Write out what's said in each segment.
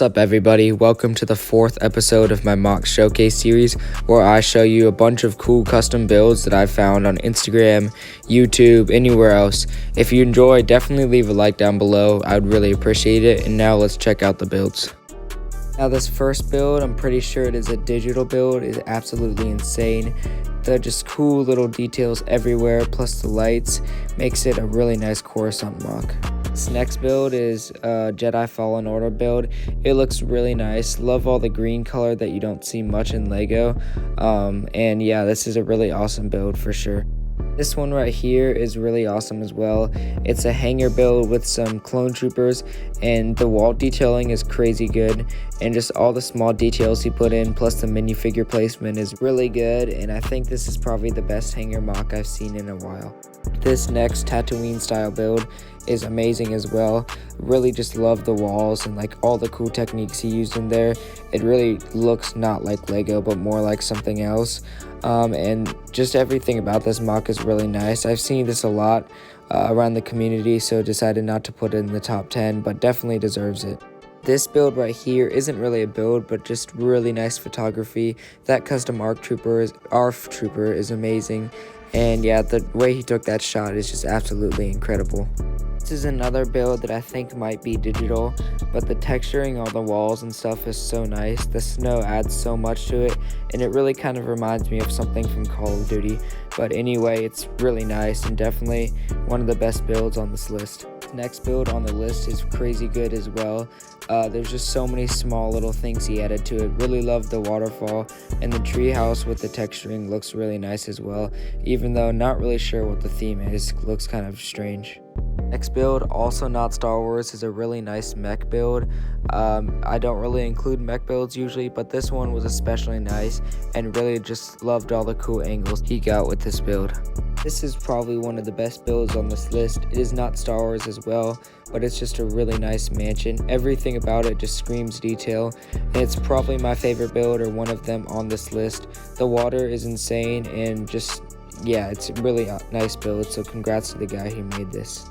What's up, everybody? Welcome to the 4th episode of my mock showcase series, where I show you a bunch of cool custom builds that I found on Instagram, YouTube, anywhere else. If you enjoy, definitely leave a like down below. I would really appreciate it. And now let's check out the builds. Now this first build, I'm pretty sure it is a digital build, is absolutely insane. The just cool little details everywhere, plus the lights, makes it a really nice Coruscant mock. This next build is a Jedi Fallen Order build. It looks really nice. Love all the green color that you don't see much in Lego. And yeah, this is a really awesome build for sure. This one right here is really awesome as well. It's a hanger build with some clone troopers, and the wall detailing is crazy good, and just all the small details he put in plus the minifigure placement is really good, and I think this is probably the best hanger mock I've seen in a while. This next Tatooine style build is amazing as well. Really just love the walls and like all the cool techniques he used in there. It really looks not like Lego but more like something else. And just everything about this mock is really nice. I've seen this a lot around the community, so decided not to put it in the top 10, but definitely deserves it. This build right here isn't really a build, but just really nice photography. That custom ARF trooper is amazing. And yeah, the way he took that shot is just absolutely incredible. This is another build that I think might be digital, but the texturing on the walls and stuff is so nice. The snow adds so much to it, and it really kind of reminds me of something from Call of Duty. But anyway, it's really nice and definitely one of the best builds on this list. Next build on the list is crazy good as well. There's just so many small little things he added to it. Really love the waterfall, and the treehouse with the texturing looks really nice as well, even though not really sure what the theme is. Looks kind of strange. Next build, also not Star Wars, is a really nice mech build. I don't really include mech builds usually, but this one was especially nice and really just loved all the cool angles he got with this build. This is probably one of the best builds on this list. It is not Star Wars as well, but it's just a really nice mansion. Everything about it just screams detail, and it's probably my favorite build or one of them on this list. The water is insane, and just, yeah, it's a really nice build, so congrats to the guy who made this.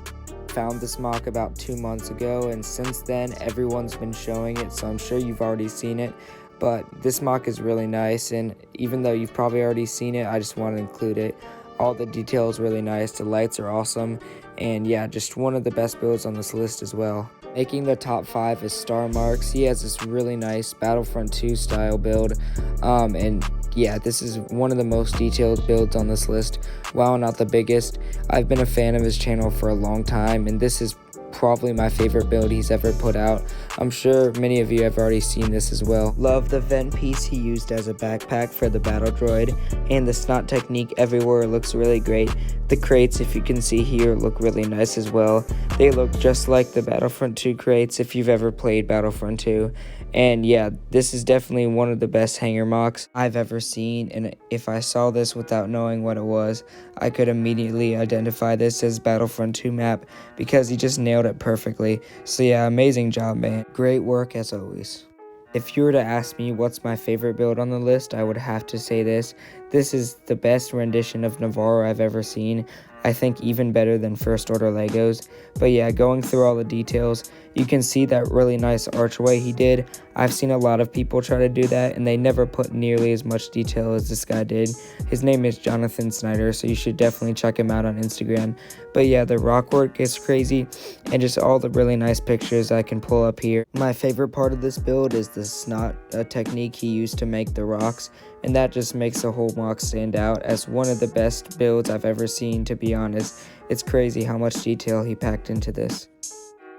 Found this mock about 2 months ago, and since then everyone's been showing it, so I'm sure you've already seen it. But this mock is really nice, and even though you've probably already seen it, I just want to include it. All the details really nice, the lights are awesome, and yeah, just one of the best builds on this list as well. Making the top 5 is Star Marks. He has this really nice Battlefront 2 style build, and yeah, this is one of the most detailed builds on this list. While not the biggest, I've been a fan of his channel for a long time, and this is probably my favorite build he's ever put out. I'm sure many of you have already seen this as well. Love the vent piece he used as a backpack for the battle droid, and the snot technique everywhere looks really great. The crates, if you can see here, look really nice as well. They look just like the Battlefront 2 crates if you've ever played Battlefront 2. And yeah, this is definitely one of the best hanger mocks I've ever seen, and if I saw this without knowing what it was, I could immediately identify this as Battlefront 2 map because he just nailed it perfectly. So yeah, amazing job, man. Great work as always. If you were to ask me what's my favorite build on the list, I would have to say this. This is the best rendition of Nevarro I've ever seen. I think even better than First Order Legos. But yeah, going through all the details, you can see that really nice archway he did. I've seen a lot of people try to do that, and they never put nearly as much detail as this guy did. His name is Jonathan Snyder, so you should definitely check him out on Instagram. But yeah, the rock work is crazy, and just all the really nice pictures I can pull up here. My favorite part of this build is the snot technique he used to make the rocks, and that just makes the whole mock stand out as one of the best builds I've ever seen, to be honest. It's crazy how much detail he packed into this.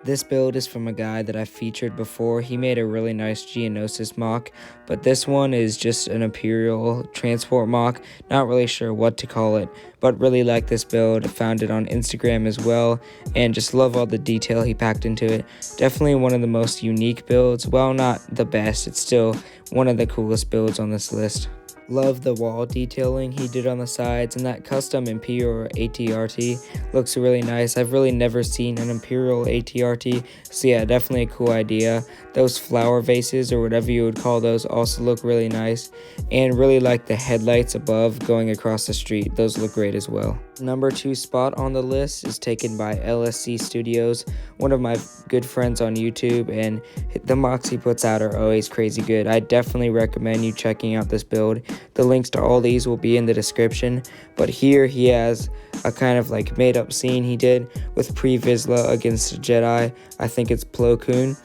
This build is from a guy that I featured before. He made a really nice Geonosis mock, but this one is just an Imperial transport mock. Not really sure what to call it, but really like this build. Found it on Instagram as well, and just love all the detail he packed into it. Definitely one of the most unique builds. Well, not the best, it's still one of the coolest builds on this list. Love the wall detailing he did on the sides, and that custom Imperial ATRT looks really nice. I've really never seen an Imperial ATRT, so yeah, definitely a cool idea. Those flower vases, or whatever you would call those, also look really nice, and really like the headlights above going across the street. Those look great as well. Number 2 spot on the list is taken by LSC Studios, one of my good friends on YouTube, and the mocks he puts out are always crazy good. I definitely recommend you checking out this build. The links to all these will be in the description, but here he has a kind of like made up scene he did with Pre-Vizsla against a Jedi. I think it's Plo Koon.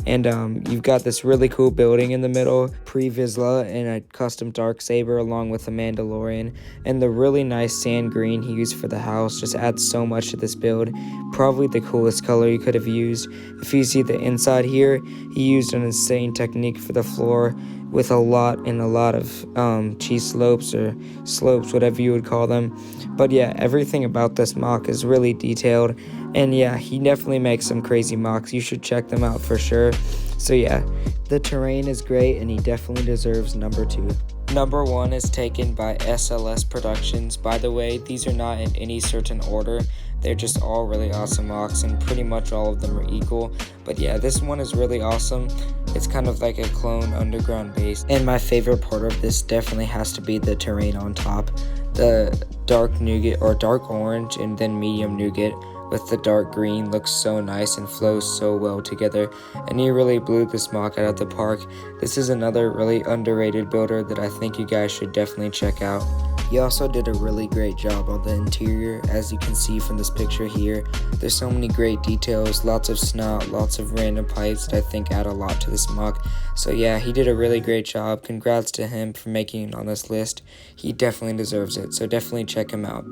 And you've got this really cool building in the middle, Pre-Vizsla, and a custom Darksaber along with a Mandalorian. And the really nice sand green he used for the house just adds so much to this build. Probably the coolest color you could have used. If you see the inside here, he used an insane technique for the floor with a lot of cheese slopes or slopes, whatever you would call them. But yeah, everything about this mock is really detailed. And yeah, he definitely makes some crazy mocks. You should check them out for sure. So yeah, the terrain is great and he definitely deserves number 2. Number 1 is taken by SLS Productions. By the way, these are not in any certain order. They're just all really awesome mocks, and pretty much all of them are equal. But yeah, this one is really awesome. It's kind of like a clone underground base. And my favorite part of this definitely has to be the terrain on top. The dark nougat or dark orange and then medium nougat with the dark green looks so nice and flows so well together, and he really blew this mock out of the park. This is another really underrated builder that I think you guys should definitely check out. He also did a really great job on the interior, as you can see from this picture here. There's so many great details, lots of snot, lots of random pipes that I think add a lot to this mock. So yeah, he did a really great job. Congrats to him for making it on this list. He definitely deserves it, so definitely check him out.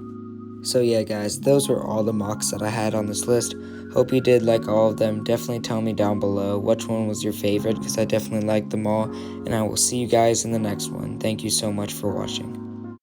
So yeah guys, those were all the mocks that I had on this list. Hope you did like all of them. Definitely tell me down below which one was your favorite, because I definitely liked them all. And I will see you guys in the next one. Thank you so much for watching.